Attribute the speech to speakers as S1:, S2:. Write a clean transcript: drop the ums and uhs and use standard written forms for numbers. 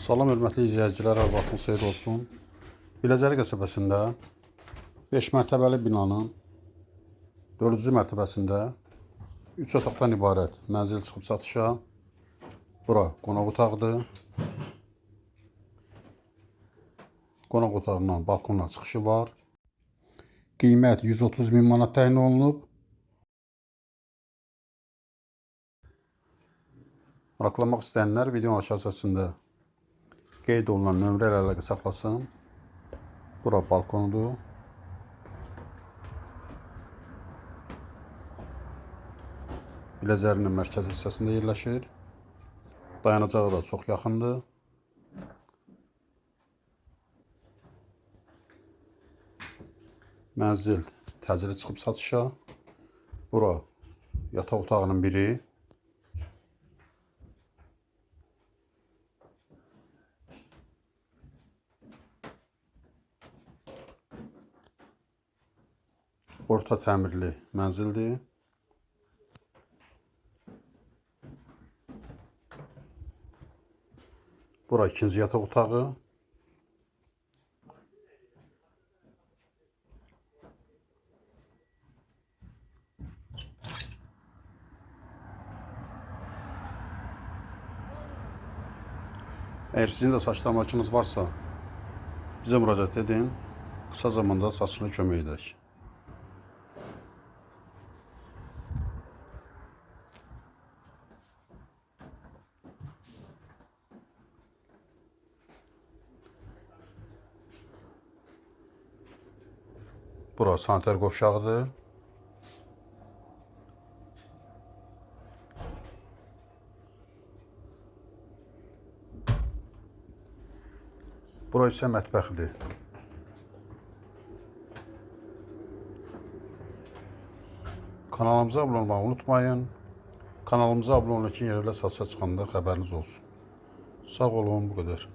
S1: Salam hörmətli izləyicilər, hər vaxtınız xeyir olsun. Biləcəri qəsəbəsində 5 mərtəbəli binanın 4-cü mərtəbəsində 3 otaqdan ibarət mənzil çıxıb satışa. Bura qonaq otağıdır. Qonaq otağından balkonla çıxışı var. Qiymət 130 min manat təyin olunub. Maraqlanmaq istəyənlər videonun aşağısında qeyd olunan nömrə ilə əlaqə saxlasın. Bura balkonudur. Biləcərinin mərkəzi hissəsində yerləşir. Dayanacağı da çox yaxındır. Mənzil təcili çıxıb satışa. Bura yataq otağının biri. Orta təmirli mənzildir. Bura ikinci yataq otağı. Əgər sizin də saç darmakınız varsa, bizə müraciət edin. Qısa zamanda saçını kömək edək. Bura sanitar qovşağıdır. Bura isə mətbəxidir. Kanalımıza abunə olmağı unutmayın. Kanalımıza abunə olun ki, yerlə satışa çıxanda xəbəriniz olsun. Sağ olun, bu qədər.